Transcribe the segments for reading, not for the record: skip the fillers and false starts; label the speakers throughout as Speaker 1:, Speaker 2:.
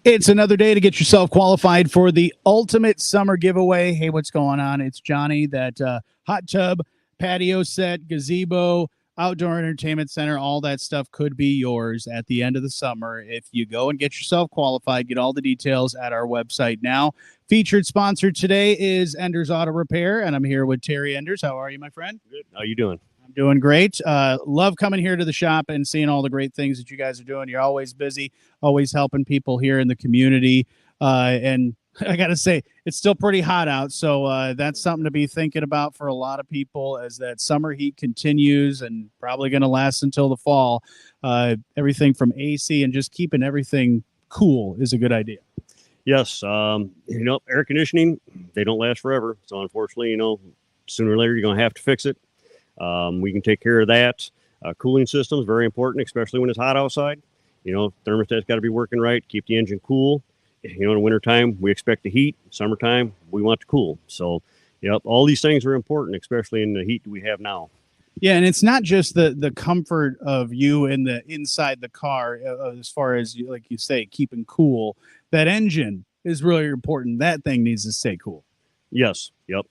Speaker 1: It's another day to get yourself qualified for the ultimate summer giveaway. Hey, what's going on? It's Johnny, that hot tub, patio set, gazebo, outdoor entertainment center, all that stuff could be yours at the end of the summer. If you go and get yourself qualified, get all the details at our website now. Featured sponsor today is Enders Auto Repair, and I'm here with Terry Enders. How are you, my friend?
Speaker 2: Good. How you doing?
Speaker 1: I'm doing great. Love coming here to the shop and seeing all the great things that you guys are doing. You're always busy, always helping people here in the community. And I got to say, it's still pretty hot out. So that's something to be thinking about for a lot of people as that summer heat continues and probably going to last until the fall. Everything from AC and just keeping everything cool is a good idea.
Speaker 2: Yes. Air conditioning, they don't last forever. So unfortunately, sooner or later, you're going to have to fix it. We can take care of that. Cooling systems, very important, especially when it's hot outside. Thermostat's got to be working right, keep the engine cool. In the wintertime, we expect the heat. Summertime, we want to cool. So, all these things are important, especially in the heat we have now.
Speaker 1: Yeah, and it's not just the comfort of you and the inside the car, as far as, like you say, keeping cool. That engine is really important. That thing needs to stay cool.
Speaker 2: Yes. Yep.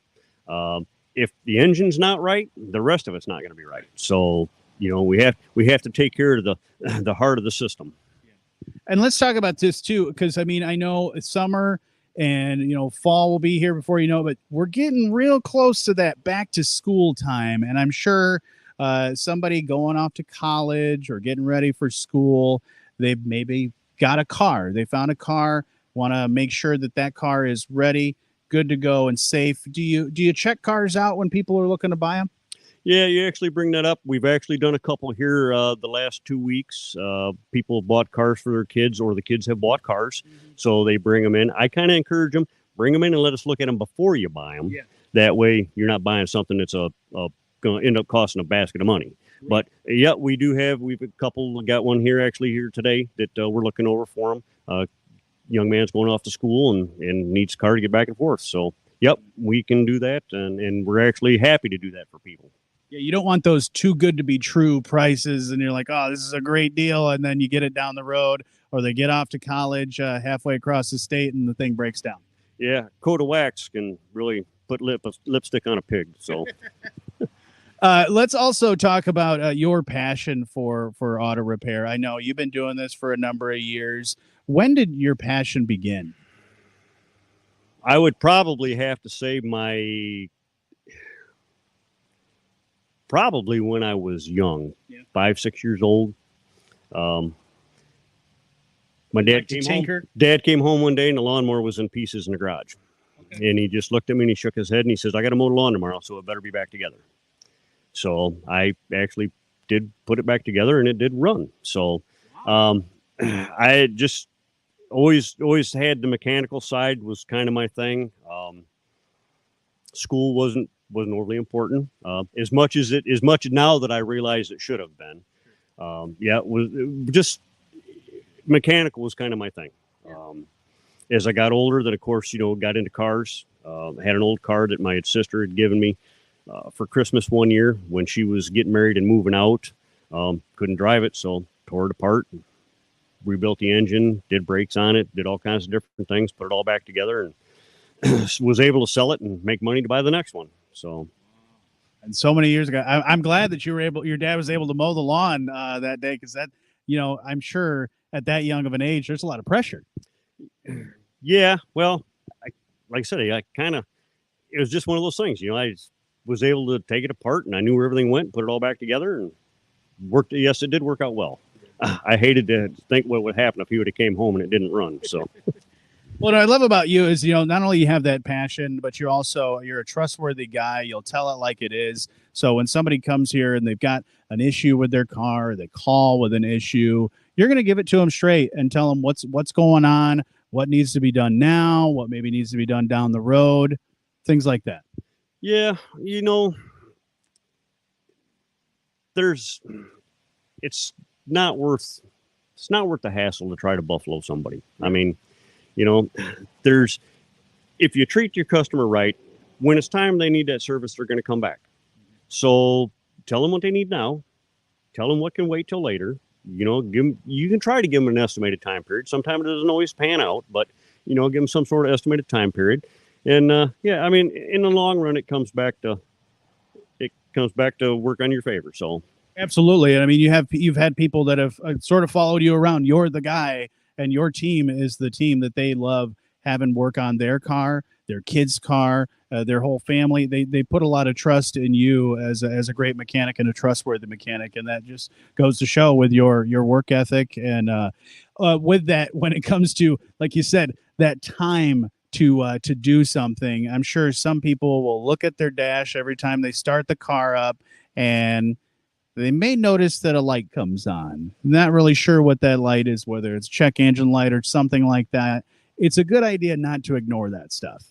Speaker 2: If the engine's not right, the rest of it's not going to be right. So, we have to take care of the heart of the system.
Speaker 1: And let's talk about this too, because I know it's summer and fall will be here before you know it, but we're getting real close to that back to school time, and I'm sure somebody going off to college or getting ready for school, they've maybe got a car. They found a car, want to make sure that car is ready, good to go, and safe. Do you check cars out when people are looking to buy them?
Speaker 2: Yeah, you actually bring that up. We've actually done a couple here the last 2 weeks. People have bought cars for their kids, or the kids have bought cars, so they bring them in. I kind of encourage them, bring them in and let us look at them before you buy them.
Speaker 1: Yeah.
Speaker 2: That way, you're not buying something that's going to end up costing a basket of money. Right. But yeah, we've a couple, got one here actually here today that we're looking over for them. Young man's going off to school and needs a car to get back and forth. So, yep, we can do that, and we're actually happy to do that for people.
Speaker 1: Yeah, you don't want those too good to be true prices, and you're like, oh, this is a great deal, and then you get it down the road, or they get off to college halfway across the state, and the thing breaks down.
Speaker 2: Yeah, coat of wax can really put lipstick on a pig. So,
Speaker 1: let's also talk about your passion for auto repair. I know you've been doing this for a number of years. When did your passion begin?
Speaker 2: I would probably have to say probably when I was young, 5, 6 years old. My dad came home one day and the lawnmower was in pieces in the garage. Okay. And he just looked at me and he shook his head and he says, I got to mow the lawn tomorrow, so it better be back together. So I actually did put it back together and it did run. So I just always had the mechanical side was kind of my thing. School wasn't overly important as much now that I realize it should have been. It was just mechanical was kind of my thing. As I got older, then of course got into cars. Had an old car that my sister had given me for Christmas one year when she was getting married and moving out. Couldn't drive it, so tore it apart, rebuilt the engine, did brakes on it, did all kinds of different things, put it all back together, and was able to sell it and make money to buy the next one. So,
Speaker 1: and so many years ago, I'm glad that your dad was able to mow the lawn that day, because that, I'm sure at that young of an age, there's a lot of pressure.
Speaker 2: Yeah, well, like I said, it was just one of those things. I was able to take it apart, and I knew where everything went, put it all back together, and worked. Yes, it did work out well. I hated to think what would happen if he would have came home and it didn't run. So.
Speaker 1: What I love about you is, not only you have that passion, but you're a trustworthy guy. You'll tell it like it is. So when somebody comes here and they've got an issue with their car, they call with an issue, you're going to give it to them straight and tell them what's going on, what needs to be done now, what maybe needs to be done down the road, things like that.
Speaker 2: Yeah, it's not worth the hassle to try to buffalo somebody. I mean, if you treat your customer right, when it's time they need that service, they're going to come back. So tell them what they need now. Tell them what can wait till later. you can try to give them an estimated time period. Sometimes it doesn't always pan out, but give them some sort of estimated time period. And yeah, I mean, in the long run, it comes back to work on your favor. So
Speaker 1: absolutely. And I mean, you've had people that have sort of followed you around. You're the guy, and your team is the team that they love having work on their car, their kids' car, their whole family. They put a lot of trust in you as a great mechanic and a trustworthy mechanic, and that just goes to show with your work ethic. And with that, when it comes to, like you said, that time to do something, I'm sure some people will look at their dash every time they start the car up, and they may notice that a light comes on. Not really sure what that light is, whether it's check engine light or something like that. It's a good idea not to ignore that stuff.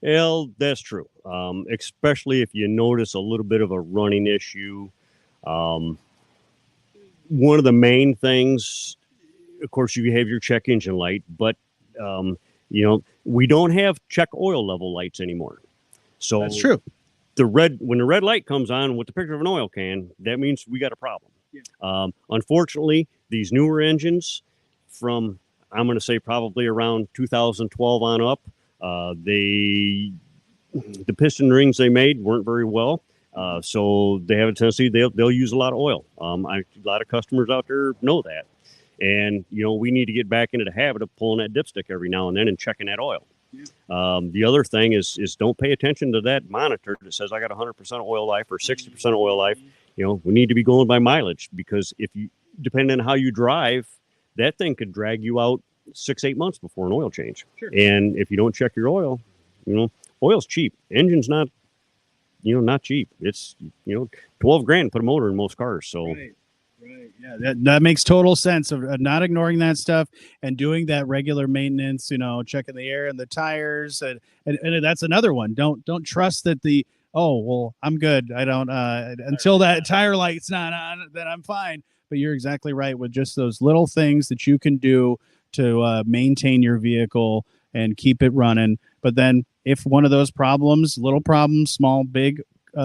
Speaker 2: Well, that's true. Especially if you notice a little bit of a running issue. One of the main things, of course, you have your check engine light, but we don't have check oil level lights anymore. So
Speaker 1: that's true.
Speaker 2: When the red light comes on with the picture of an oil can, that means we got a problem. Yeah. Unfortunately, these newer engines from, I'm going to say probably around 2012 on up, the piston rings they made weren't very well. So they have a tendency, they'll use a lot of oil. A lot of customers out there know that. And, we need to get back into the habit of pulling that dipstick every now and then and checking that oil. Yeah. The other thing is don't pay attention to that monitor that says I got 100% oil life or 60% oil life. We need to be going by mileage, because depending on how you drive, that thing could drag you out 6-8 months before an oil change. Sure. And if you don't check your oil, oil's cheap. Engine's not cheap. It's, $12,000 to put a motor in most cars. So.
Speaker 1: Right. Yeah, that makes total sense of not ignoring that stuff and doing that regular maintenance, checking the air and the tires. And that's another one. Don't trust that I'm good. I don't, until that tire light's not on, then I'm fine. But you're exactly right with just those little things that you can do to maintain your vehicle and keep it running. But then if one of those problems, little problems, small, big,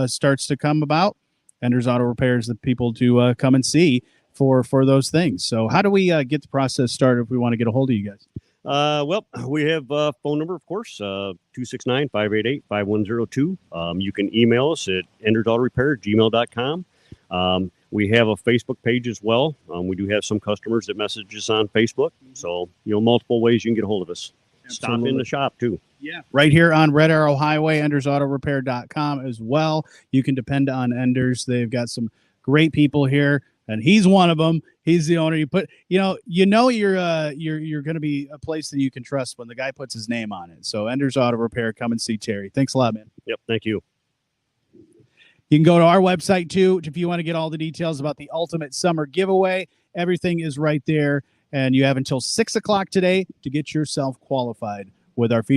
Speaker 1: starts to come about, Enders Auto Repair is the people to come and see for those things. So how do we get the process started if we want to get a hold of you guys?
Speaker 2: Well, we have a phone number, of course, 269-588-5102. You can email us at endersautorepair@gmail.com. We have a Facebook page as well. We do have some customers that message us on Facebook. So, multiple ways you can get a hold of us. Absolutely. Stop in the shop, too.
Speaker 1: Yeah, right here on Red Arrow Highway, EndersAutoRepair.com as well. You can depend on Enders. They've got some great people here, and he's one of them. He's the owner. You're going to be a place that you can trust when the guy puts his name on it. So Enders Auto Repair, come and see Terry. Thanks a lot, man.
Speaker 2: Yep, thank you.
Speaker 1: You can go to our website, too, if you want to get all the details about the Ultimate Summer Giveaway. Everything is right there, and you have until 6 o'clock today to get yourself qualified with our feature.